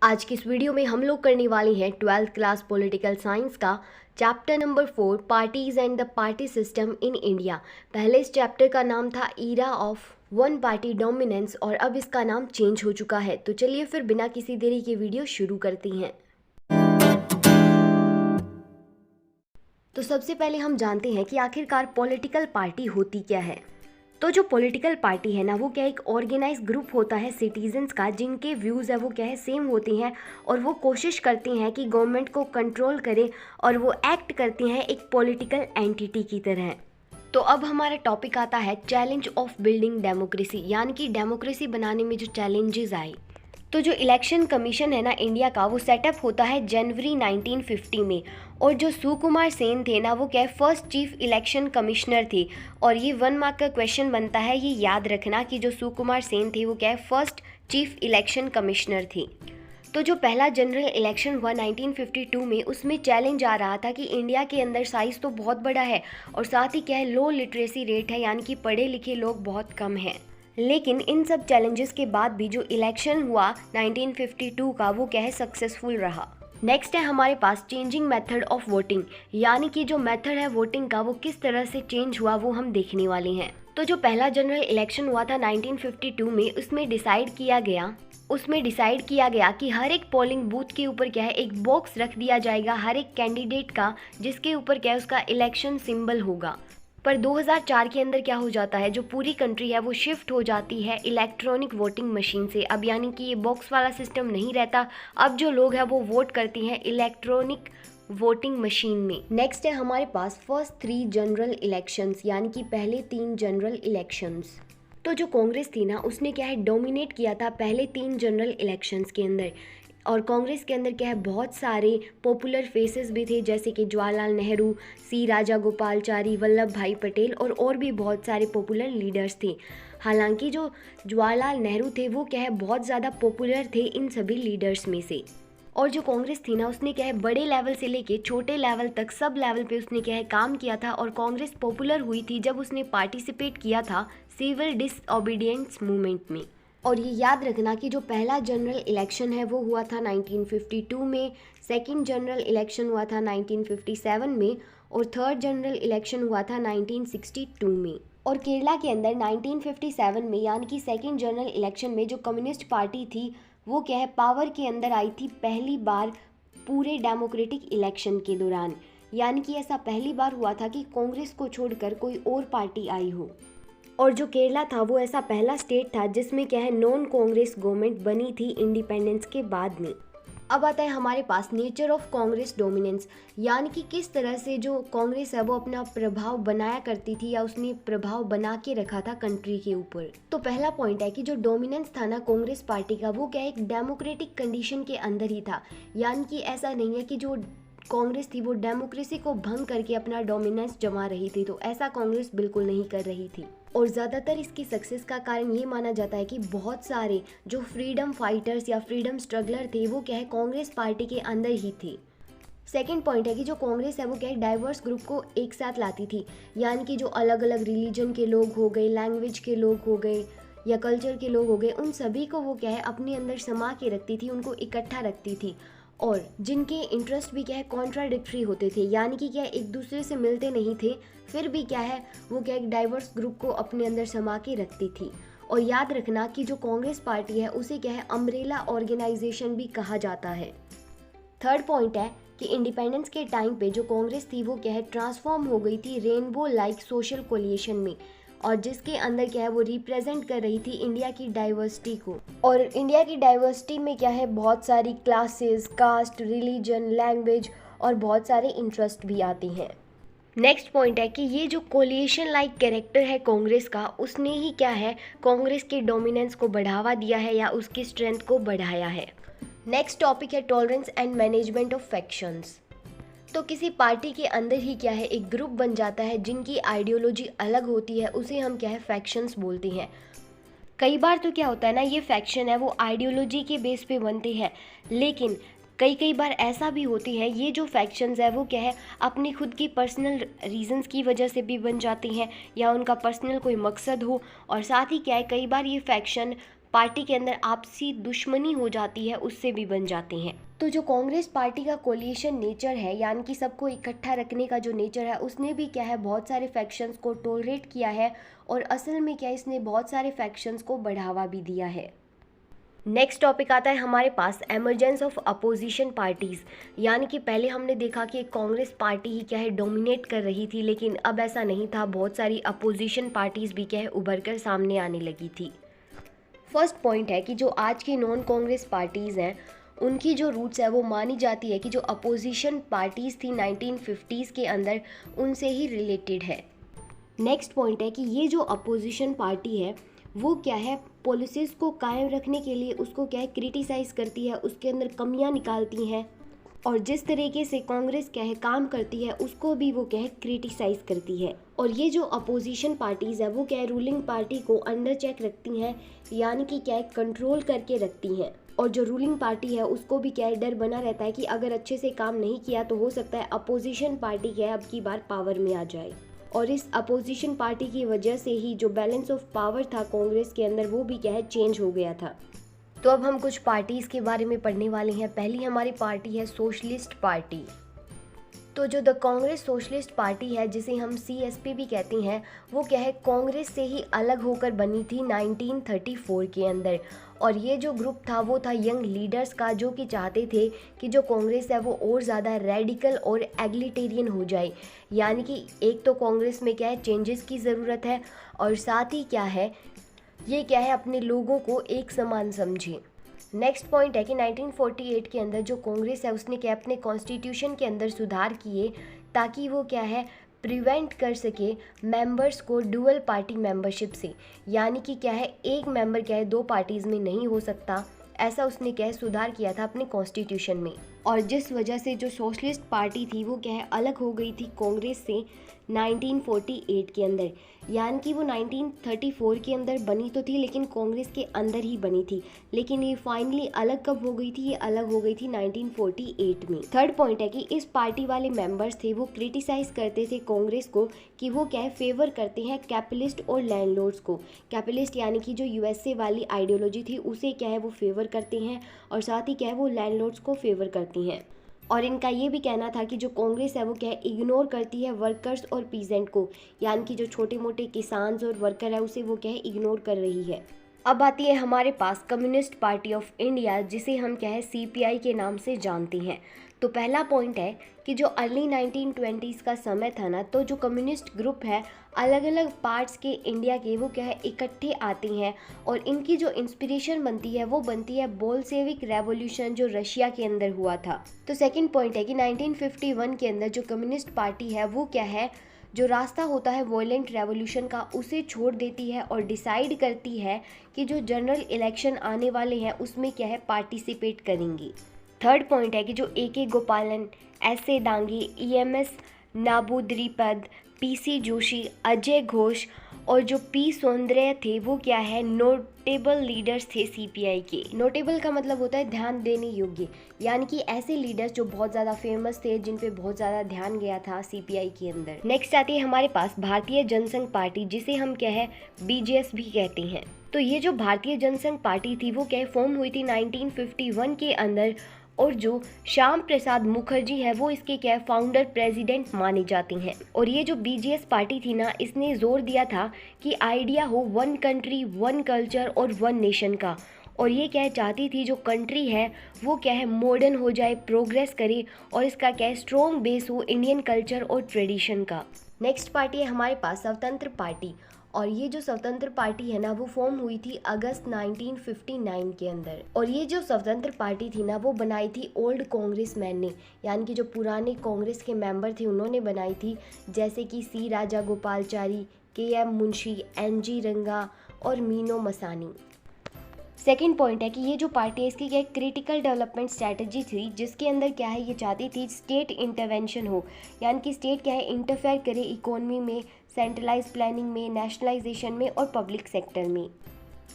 आज की इस वीडियो में हम लोग करने वाले हैं 12th क्लास पॉलिटिकल साइंस का chapter number 4 parties and the party system in India. पहले इस चैप्टर का नाम था era of one party dominance और अब इसका नाम चेंज हो चुका है। तो चलिए फिर बिना किसी देरी के वीडियो शुरू करती हैं। तो सबसे पहले हम जानते हैं कि आखिरकार पॉलिटिकल पार्टी होती क्या है। तो जो पॉलिटिकल पार्टी है ना, वो क्या एक ऑर्गेनाइज ग्रुप होता है सिटीजन्स का, जिनके व्यूज़ है वो क्या है सेम होती हैं और वो कोशिश करती हैं कि गवर्नमेंट को कंट्रोल करे और वो एक्ट करती हैं एक पॉलिटिकल एंटिटी की तरह। तो अब हमारा टॉपिक आता है चैलेंज ऑफ बिल्डिंग डेमोक्रेसी, यानी कि डेमोक्रेसी बनाने में जो चैलेंजेस आए। तो जो इलेक्शन कमीशन है ना इंडिया का, वो सेटअप होता है जनवरी 1950 में और जो सुकुमार सेन थे ना, वो क्या फर्स्ट चीफ इलेक्शन कमिश्नर थे। और ये 1 मार्क का क्वेश्चन बनता है, ये याद रखना कि जो सुकुमार सेन थे वो क्या फर्स्ट चीफ इलेक्शन कमिश्नर थे। तो जो पहला जनरल इलेक्शन हुआ 1952 में, उसमें चैलेंज आ रहा था कि इंडिया के अंदर साइज़ तो बहुत बड़ा है और साथ ही क्या है लो लिटरेसी रेट है, यानी कि पढ़े लिखे लोग बहुत कम हैं। लेकिन इन सब चैलेंजेस के बाद भी जो इलेक्शन हुआ 1952 का, वो क्या है सक्सेसफुल रहा। नेक्स्ट है हमारे पास चेंजिंग मेथड ऑफ वोटिंग, यानी कि जो मेथड है वोटिंग का वो किस तरह से चेंज हुआ वो हम देखने वाले हैं। तो जो पहला जनरल इलेक्शन हुआ था 1952 में, उसमें डिसाइड किया गया कि हर एक पोलिंग बूथ के ऊपर क्या है एक बॉक्स रख दिया जाएगा हर एक कैंडिडेट का, जिसके ऊपर क्या है उसका इलेक्शन सिंबल होगा। पर 2004 के अंदर क्या हो जाता है, जो पूरी कंट्री है वो शिफ्ट हो जाती है इलेक्ट्रॉनिक वोटिंग मशीन से। अब यानी कि ये बॉक्स वाला सिस्टम नहीं रहता, अब जो लोग हैं वो वोट करती हैं इलेक्ट्रॉनिक वोटिंग मशीन में। नेक्स्ट है हमारे पास फर्स्ट 3 जनरल इलेक्शंस, यानी कि पहले 3 जनरल इलेक्शंस। तो जो कांग्रेस थी ना, उसने क्या है डोमिनेट किया था पहले 3 जनरल इलेक्शंस के अंदर। और कांग्रेस के अंदर क्या है बहुत सारे पॉपुलर फेसेस भी थे, जैसे कि जवाहरलाल नेहरू, सी राजागोपालाचारी, वल्लभ भाई पटेल और भी बहुत सारे पॉपुलर लीडर्स थे। हालांकि जो जवाहरलाल नेहरू थे वो क्या है बहुत ज़्यादा पॉपुलर थे इन सभी लीडर्स में से। और जो कांग्रेस थी ना, उसने क्या है बड़े लेवल से लेके छोटे लेवल तक सब लेवल पे उसने क्या है काम किया था। और कांग्रेस पॉपुलर हुई थी जब उसने पार्टिसिपेट किया था सिविल डिसओबीडियंस मूवमेंट में। और ये याद रखना कि जो पहला जनरल इलेक्शन है वो हुआ था 1952 में, सेकंड जनरल इलेक्शन हुआ था 1957 में और थर्ड जनरल इलेक्शन हुआ था 1962 में। और केरला के अंदर 1957 में, यानी कि सेकंड जनरल इलेक्शन में, जो कम्युनिस्ट पार्टी थी वो क्या है पावर के अंदर आई थी पहली बार पूरे डेमोक्रेटिक इलेक्शन के दौरान। यानी कि ऐसा पहली बार हुआ था कि कांग्रेस को छोड़कर कोई और पार्टी आई हो। और जो केरला था वो ऐसा पहला स्टेट था जिसमें क्या है नॉन कांग्रेस गवर्नमेंट बनी थी इंडिपेंडेंस के बाद में। अब आता है हमारे पास नेचर ऑफ कांग्रेस डोमिनेंस, यानी कि किस तरह से जो कांग्रेस है वो अपना प्रभाव बनाया करती थी या उसने प्रभाव बना के रखा था कंट्री के ऊपर। तो पहला पॉइंट है कि जो डोमिनेंस था ना कांग्रेस पार्टी का, वो क्या एक डेमोक्रेटिक कंडीशन के अंदर ही था। यानी कि ऐसा नहीं है कि जो कांग्रेस थी वो डेमोक्रेसी को भंग करके अपना डोमिनेंस जमा रही थी, तो ऐसा कांग्रेस बिल्कुल नहीं कर रही थी। और ज़्यादातर इसकी सक्सेस का कारण ये माना जाता है कि बहुत सारे जो फ्रीडम फाइटर्स या फ्रीडम स्ट्रगलर थे वो क्या है कांग्रेस पार्टी के अंदर ही थे। सेकंड पॉइंट है कि जो कांग्रेस है वो क्या है डाइवर्स ग्रुप को एक साथ लाती थी, यानी कि जो अलग अलग रिलीजन के लोग हो गए, लैंग्वेज के लोग हो गए या कल्चर के लोग हो गए, उन सभी को वो क्या है अपने अंदर समा के रखती थी, उनको इकट्ठा रखती थी। और जिनके इंटरेस्ट भी क्या है कॉन्ट्राडिक्टरी होते थे, यानी कि क्या एक दूसरे से मिलते नहीं थे, फिर भी क्या है वो क्या एक डाइवर्स ग्रुप को अपने अंदर समा के रखती थी। और याद रखना कि जो कांग्रेस पार्टी है उसे क्या है अम्ब्रेला ऑर्गेनाइजेशन भी कहा जाता है। थर्ड पॉइंट है कि इंडिपेंडेंस के टाइम पे जो कांग्रेस थी वो क्या है ट्रांसफॉर्म हो गई थी रेनबो लाइक सोशल कोलिएशन में, और जिसके अंदर क्या है वो रिप्रेजेंट कर रही थी इंडिया की डाइवर्सिटी को। और इंडिया की डाइवर्सिटी में क्या है बहुत सारी क्लासेस, कास्ट, रिलीजन, लैंग्वेज और बहुत सारे इंटरेस्ट भी आती हैं। नेक्स्ट पॉइंट है कि ये जो कोलिएशन लाइक कैरेक्टर है कांग्रेस का, उसने ही क्या है कांग्रेस के डोमिनेंस को बढ़ावा दिया है या उसकी स्ट्रेंथ को बढ़ाया है। नेक्स्ट टॉपिक है tolerance and management of factions. तो किसी पार्टी के अंदर ही क्या है एक ग्रुप बन जाता है जिनकी आइडियोलॉजी अलग होती है, उसे हम क्या है फैक्शंस बोलते हैं। कई बार तो क्या होता है ना, ये फैक्शन है वो आइडियोलॉजी के बेस पे बनते हैं, लेकिन कई बार ऐसा भी होती है ये जो फैक्शंस है वो क्या है अपनी खुद की पर्सनल रीजंस की वजह से भी बन जाती हैं या उनका पर्सनल कोई मकसद हो। और साथ ही क्या है कई बार ये फैक्शन पार्टी के अंदर आपसी दुश्मनी हो जाती है उससे भी बन जाते हैं। तो जो कांग्रेस पार्टी का कोलिशन नेचर है, यानी कि सबको इकट्ठा रखने का जो नेचर है, उसने भी क्या है बहुत सारे फैक्शंस को टॉलरेट किया है और असल में क्या है इसने बहुत सारे फैक्शंस को बढ़ावा भी दिया है। नेक्स्ट टॉपिक आता है हमारे पास एमरजेंस ऑफ अपोजिशन पार्टीज़, यानी कि पहले हमने देखा कि कांग्रेस पार्टी ही क्या है डोमिनेट कर रही थी, लेकिन अब ऐसा नहीं था, बहुत सारी अपोजिशन पार्टीज़ भी क्या है उभर कर सामने आने लगी थी। फर्स्ट पॉइंट है कि जो आज की नॉन कांग्रेस पार्टीज़ हैं उनकी जो रूट्स है वो मानी जाती है कि जो अपोजिशन पार्टीज़ थी 1950s के अंदर उनसे ही रिलेटेड है। नेक्स्ट पॉइंट है कि ये जो अपोजिशन पार्टी है वो क्या है पॉलिसीज़ को कायम रखने के लिए उसको क्या है क्रिटिसाइज़ करती है, उसके अंदर कमियां निकालती हैं, और जिस तरीके से कांग्रेस क्या है काम करती है उसको भी वो क्या है क्रिटिसाइज़ करती है। और ये जो अपोजिशन पार्टीज़ है वो क्या है रूलिंग पार्टी को अंडर चेक रखती हैं, यानी कि क्या है कंट्रोल करके रखती हैं, और जो रूलिंग पार्टी है उसको भी क्या है डर बना रहता है कि अगर अच्छे से काम नहीं किया तो हो सकता है अपोजिशन पार्टी क्या है अब की बार पावर में आ जाए। और इस अपोजिशन पार्टी की वजह से ही जो बैलेंस ऑफ पावर था कांग्रेस के अंदर वो भी क्या है चेंज हो गया था। तो अब हम कुछ पार्टीज़ के बारे में पढ़ने वाले हैं। पहली हमारी पार्टी है सोशलिस्ट पार्टी। तो जो द कांग्रेस सोशलिस्ट पार्टी है जिसे हम CSP भी कहते हैं वो क्या है कांग्रेस से ही अलग होकर बनी थी 1934 के अंदर। और ये जो ग्रुप था वो था यंग लीडर्स का, जो कि चाहते थे कि जो कांग्रेस है वो और ज़्यादा रेडिकल और एग्लिटेरियन हो जाए, यानी कि एक तो कांग्रेस में क्या है चेंजेस की ज़रूरत है और साथ ही क्या है ये क्या है अपने लोगों को एक समान समझे। नेक्स्ट पॉइंट है कि 1948 के अंदर जो कांग्रेस है उसने क्या अपने कॉन्स्टिट्यूशन के अंदर सुधार किए ताकि वो क्या है प्रिवेंट कर सके मेंबर्स को डुअल पार्टी मेंबरशिप से, यानी कि क्या है एक मेंबर क्या है दो पार्टीज़ में नहीं हो सकता, ऐसा उसने क्या है सुधार किया था अपने कॉन्स्टिट्यूशन में। और जिस वजह से जो सोशलिस्ट पार्टी थी वो क्या है अलग हो गई थी कांग्रेस से 1948 के अंदर, यानी कि वो 1934 के अंदर बनी तो थी लेकिन कांग्रेस के अंदर ही बनी थी, लेकिन ये फाइनली अलग कब हो गई थी, ये अलग हो गई थी 1948 में। थर्ड पॉइंट है कि इस पार्टी वाले मेंबर्स थे वो क्रिटिसाइज करते थे कांग्रेस को कि वो क्या है फेवर करते हैं कैपिटलिस्ट और लैंडलॉर्ड्स को। कैपिटलिस्ट यानी कि जो USA वाली आइडियोलॉजी थी उसे क्या है वो फेवर करते हैं और साथ ही क्या है वो लैंडलॉर्ड्स को फेवर करती हैं। और इनका ये भी कहना था कि जो कांग्रेस है वो क्या है इग्नोर करती है वर्कर्स और पीजेंट को, यानी कि जो छोटे मोटे किसान और वर्कर है उसे वो क्या है इग्नोर कर रही है। अब आती है हमारे पास कम्युनिस्ट पार्टी ऑफ इंडिया, जिसे हम क्या है CPI के नाम से जानते हैं। तो पहला पॉइंट है कि जो अर्ली 1920s का समय था ना, तो जो कम्युनिस्ट ग्रुप है अलग अलग पार्ट्स के इंडिया के वो क्या है इकट्ठे आते हैं और इनकी जो इंस्पिरेशन बनती है वो बनती है बोल्शेविक रेवोल्यूशन जो रशिया के अंदर हुआ था। तो सेकंड पॉइंट है कि 1951 के अंदर जो कम्युनिस्ट पार्टी है वो क्या है जो रास्ता होता है वॉयलेंट रेवोल्यूशन का उसे छोड़ देती है और डिसाइड करती है कि जो जनरल इलेक्शन आने वाले हैं उसमें क्या है पार्टिसिपेट करेंगी। थर्ड पॉइंट है कि जो AK गोपालन, S.A. Dangi, EMS नाबूद्रीपद, PC Joshi, Ajay Ghosh और जो P. सौंदर्य थे वो क्या है नोटेबल लीडर्स थे CPI के। नोटेबल का मतलब होता है ध्यान देने योग्य, यानी कि ऐसे लीडर्स जो बहुत ज़्यादा फेमस थे जिन पे बहुत ज़्यादा ध्यान गया था CPI के अंदर। नेक्स्ट आती है हमारे पास भारतीय जनसंघ पार्टी, जिसे हम क्या है BJS भी कहते हैं। तो ये जो भारतीय जनसंघ पार्टी थी वो क्या है फॉर्म हुई थी 1951 के अंदर और जो श्याम प्रसाद मुखर्जी है वो इसके क्या फाउंडर प्रेसिडेंट माने जाते हैं। और ये जो BJS पार्टी थी ना, इसने जोर दिया था कि आइडिया हो वन कंट्री वन कल्चर और वन नेशन का। और ये क्या चाहती थी जो कंट्री है वो क्या है मॉडर्न हो जाए, प्रोग्रेस करे और इसका क्या है स्ट्रॉन्ग बेस हो इंडियन कल्चर और ट्रेडिशन का। नेक्स्ट पार्टी है हमारे पास स्वतंत्र पार्टी, और ये जो स्वतंत्र पार्टी है ना वो फॉर्म हुई थी अगस्त 1959 के अंदर। और ये जो स्वतंत्र पार्टी थी ना वो बनाई थी ओल्ड कांग्रेस मैन ने, यानी कि जो पुराने कांग्रेस के मेंबर थे उन्होंने बनाई थी, जैसे कि C. Rajagopalachari, KM Munshi, NG रंगा और मीनो मसानी। सेकेंड पॉइंट है कि ये जो पार्टी है इसकी क्या क्रिटिकल डेवलपमेंट स्ट्रैटेजी थी, जिसके अंदर क्या है ये चाहती थी स्टेट इंटरवेंशन हो, यानी कि स्टेट क्या है इंटरफेयर करे इकोनॉमी में, सेंट्रलाइज प्लानिंग में, नेशनलाइजेशन में और पब्लिक सेक्टर में।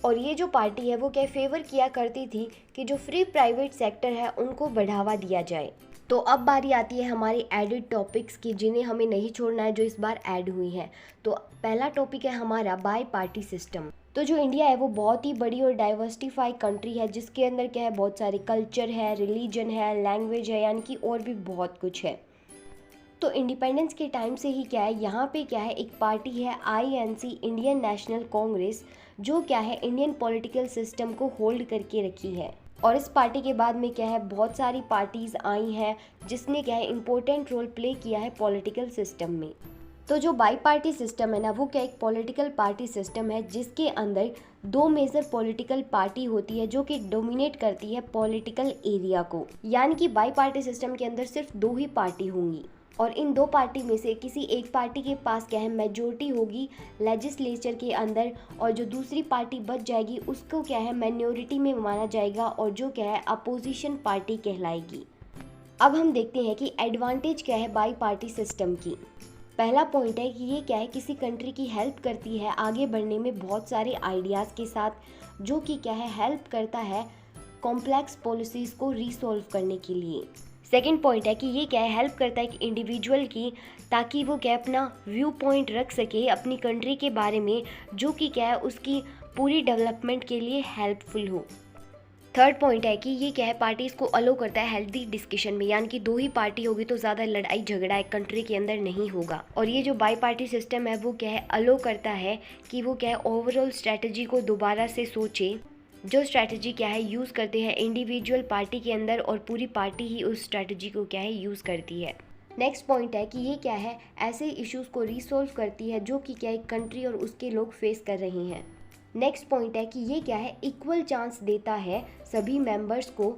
और ये जो पार्टी है वो क्या फेवर किया करती थी कि जो फ्री प्राइवेट सेक्टर है उनको बढ़ावा दिया जाए। तो अब बारी आती है हमारे एडिड टॉपिक्स की, जिन्हें हमें नहीं छोड़ना है, जो इस बार ऐड हुई है। तो पहला टॉपिक है हमारा बाई पार्टी सिस्टम। तो जो इंडिया है वो बहुत ही बड़ी और डाइवर्सिफाई कंट्री है, जिसके अंदर क्या है बहुत सारे कल्चर है, रिलीजन है, लैंग्वेज है, यानी कि और भी बहुत कुछ है। तो इंडिपेंडेंस के टाइम से ही क्या है यहाँ पे क्या है एक पार्टी है आईएनसी, इंडियन नेशनल कांग्रेस, जो क्या है इंडियन पॉलिटिकल सिस्टम को होल्ड करके रखी है। और इस पार्टी के बाद में क्या है बहुत सारी पार्टीज आई हैं जिसने क्या है इम्पोर्टेंट रोल प्ले किया है पॉलिटिकल सिस्टम में। तो जो बाई पार्टी सिस्टम है ना वो क्या एक पॉलिटिकल पार्टी सिस्टम है जिसके अंदर दो मेजर पॉलिटिकल पार्टी होती है जो कि डोमिनेट करती है पॉलिटिकल एरिया को, यानी कि बाई पार्टी सिस्टम के अंदर सिर्फ दो ही पार्टी होंगी और इन दो पार्टी में से किसी एक पार्टी के पास क्या है मेजोरिटी होगी लेजिस्लेचर के अंदर, और जो दूसरी पार्टी बच जाएगी उसको क्या है माइनॉरिटी में माना जाएगा और जो क्या है अपोजिशन पार्टी कहलाएगी। अब हम देखते हैं कि एडवांटेज क्या है बाई पार्टी सिस्टम की। पहला पॉइंट है कि ये क्या है किसी कंट्री की हेल्प करती है आगे बढ़ने में बहुत सारे आइडियाज़ के साथ, जो कि क्या है हेल्प करता है कॉम्प्लेक्स पॉलिसीज़ को रिसॉल्व करने के लिए। सेकंड पॉइंट है कि ये क्या है हेल्प करता है कि इंडिविजुअल की, ताकि वो क्या अपना व्यू पॉइंट रख सके अपनी कंट्री के बारे में, जो कि क्या है उसकी पूरी डेवलपमेंट के लिए हेल्पफुल हो। थर्ड पॉइंट है कि ये क्या है पार्टीज़ को अलो करता है हेल्दी डिस्कशन में, यानी कि दो ही पार्टी होगी तो ज़्यादा लड़ाई झगड़ा एक कंट्री के अंदर नहीं होगा। और ये जो बाई पार्टी सिस्टम है वो क्या है अलो करता है कि वो क्या है ओवरऑल स्ट्रैटेजी को दोबारा से सोचे, जो स्ट्रैटेजी क्या है यूज़ करते हैं इंडिविजुअल पार्टी के अंदर और पूरी पार्टी ही उस स्ट्रैटेजी को क्या है यूज़ करती है। नेक्स्ट पॉइंट है कि ये क्या है ऐसे इश्यूज़ को रिसॉल्व करती है जो कि क्या एक कंट्री और उसके लोग फेस कर रहे हैं। नेक्स्ट पॉइंट है कि ये क्या है इक्वल चांस देता है सभी मेंबर्स को,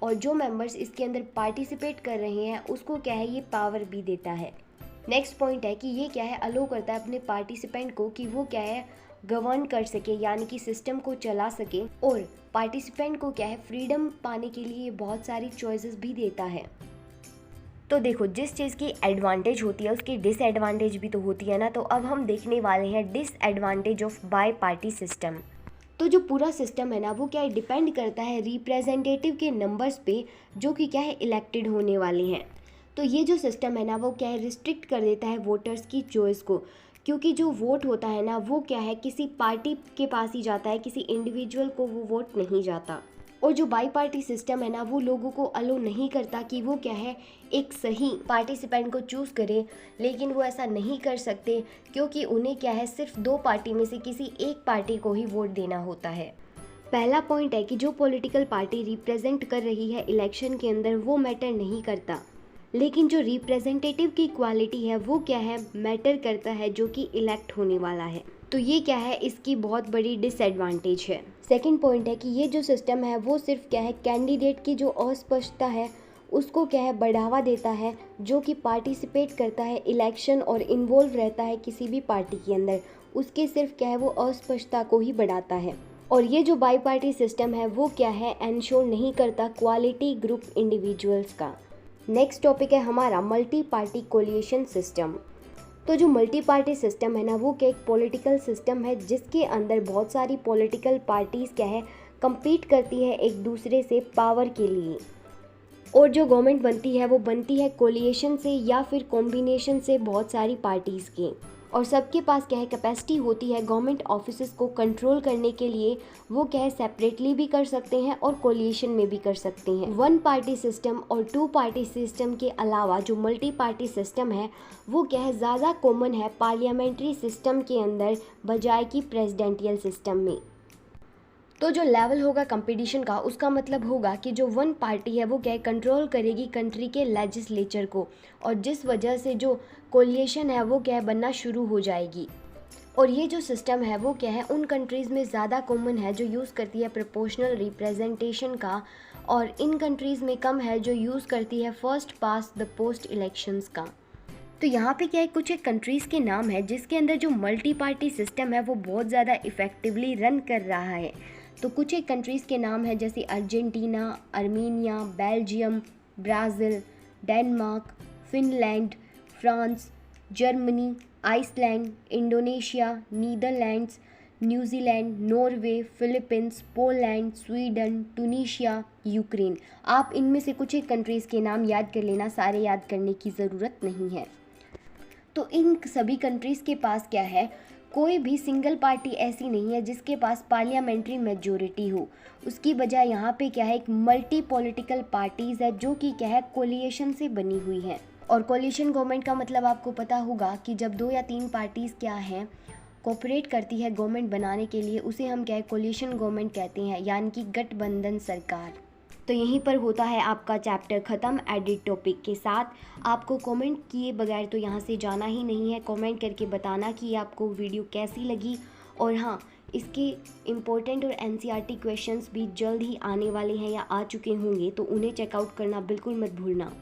और जो मेंबर्स इसके अंदर पार्टिसिपेट कर रहे हैं उसको क्या है ये पावर भी देता है। नेक्स्ट पॉइंट है कि ये क्या है अलो करता है अपने पार्टिसिपेंट को कि वो क्या है गवर्न कर सके, यानी कि सिस्टम को चला सके, और पार्टिसिपेंट को क्या है फ्रीडम पाने के लिए बहुत सारी चॉइसेस भी देता है। तो देखो जिस चीज़ की एडवांटेज होती है उसकी डिसएडवांटेज भी तो होती है ना, तो अब हम देखने वाले हैं disadvantage of bi party system. तो जो पूरा सिस्टम है ना वो क्या है डिपेंड करता है रिप्रेजेंटेटिव के नंबर्स पे, जो कि क्या है इलेक्टेड होने वाले हैं। तो ये जो सिस्टम है ना वो क्या है रिस्ट्रिक्ट कर देता है वोटर्स की चॉइस को, क्योंकि जो वोट होता है ना वो क्या है किसी पार्टी के पास ही जाता है, किसी इंडिविजुअल को वो वोट नहीं जाता। और जो बाई पार्टी सिस्टम है ना वो लोगों को अलो नहीं करता कि वो क्या है एक सही पार्टिसिपेंट को चूज़ करें, लेकिन वो ऐसा नहीं कर सकते क्योंकि उन्हें क्या है सिर्फ दो पार्टी में से किसी एक पार्टी को ही वोट देना होता है। पहला पॉइंट है कि जो पॉलिटिकल पार्टी रिप्रेजेंट कर रही है इलेक्शन के अंदर वो मैटर नहीं करता, लेकिन जो रिप्रेजेंटेटिव की क्वालिटी है वो क्या है मैटर करता है, जो कि इलेक्ट होने वाला है। तो ये क्या है इसकी बहुत बड़ी डिसएडवांटेज है। सेकंड पॉइंट है कि ये जो सिस्टम है वो सिर्फ क्या है कैंडिडेट की जो अस्पष्टता है उसको क्या है बढ़ावा देता है, जो कि पार्टिसिपेट करता है इलेक्शन और इन्वॉल्व रहता है किसी भी पार्टी के अंदर, उसके सिर्फ क्या है वो अस्पष्टता को ही बढ़ाता है। और ये जो बाई पार्टी सिस्टम है वो क्या है एंश्योर नहीं करता क्वालिटी ग्रुप इंडिविजुअल्स का। नेक्स्ट टॉपिक है हमारा मल्टी पार्टी कोलिएशन सिस्टम। तो जो मल्टी पार्टी सिस्टम है ना वो क्या एक पॉलिटिकल सिस्टम है जिसके अंदर बहुत सारी पॉलिटिकल पार्टीज़ क्या है compete करती है एक दूसरे से पावर के लिए, और जो गवर्नमेंट बनती है वो बनती है कोलिएशन से या फिर कॉम्बिनेशन से बहुत सारी पार्टीज़ के, और सबके पास क्या है कैपेसिटी होती है गवर्नमेंट ऑफिसेस को कंट्रोल करने के लिए। वो क्या है सेपरेटली भी कर सकते हैं और कोलिएशन में भी कर सकते हैं। वन पार्टी सिस्टम और टू पार्टी सिस्टम के अलावा जो मल्टी पार्टी सिस्टम है वो क्या है ज़्यादा कॉमन है पार्लियामेंट्री सिस्टम के अंदर बजाय कि प्रेसिडेंटियल सिस्टम में। तो जो लेवल होगा कंपटीशन का उसका मतलब होगा कि जो वन पार्टी है वो क्या है कंट्रोल करेगी कंट्री के लेजिस्लेचर को, और जिस वजह से जो कोलिएशन है वो क्या है बनना शुरू हो जाएगी। और ये जो सिस्टम है वो क्या है उन कंट्रीज़ में ज़्यादा कॉमन है जो यूज़ करती है प्रोपोर्शनल रिप्रेजेंटेशन का, और इन कंट्रीज़ में कम है जो यूज़ करती है first past the post elections का। तो यहाँ पे क्या है कुछ एक कंट्रीज़ के नाम है जिसके अंदर जो मल्टी पार्टी सिस्टम है वो बहुत ज़्यादा इफ़ेक्टिवली रन कर रहा है। तो कुछ एक कंट्रीज़ के नाम है जैसे Argentina, Armenia, Belgium, Brazil, Denmark, Finland, France, Germany, Iceland, Indonesia, Netherlands, New Zealand, Norway, Philippines, Poland, Sweden, Tunisia, Ukraine. आप इनमें से कुछ एक कंट्रीज़ के नाम याद कर लेना, सारे याद करने की ज़रूरत नहीं है। तो इन सभी कंट्रीज़ के पास क्या है कोई भी सिंगल पार्टी ऐसी नहीं है जिसके पास पार्लियामेंट्री मेजोरिटी हो। उसकी बजाय यहाँ पे क्या है, एक मल्टी पॉलिटिकल पार्टीज़ है जो कि क्या है, कोलिएशन से बनी हुई है। और कोलिएशन गवर्नमेंट का मतलब आपको पता होगा कि जब 2 या 3 पार्टीज़ क्या हैं, कोऑपरेट करती है गवर्नमेंट बनाने के लिए, उसे हम क्या है, कोलिएशन गवर्नमेंट कहते हैं, यानी कि गठबंधन सरकार। तो यहीं पर होता है आपका चैप्टर ख़त्म एडिट टॉपिक के साथ। आपको कमेंट किए बगैर तो यहाँ से जाना ही नहीं है। कमेंट करके बताना कि आपको वीडियो कैसी लगी। और हाँ, इसके इम्पोर्टेंट और एनसीईआरटी क्वेश्चंस भी जल्द ही आने वाले हैं या आ चुके होंगे, तो उन्हें चेकआउट करना बिल्कुल मत भूलना।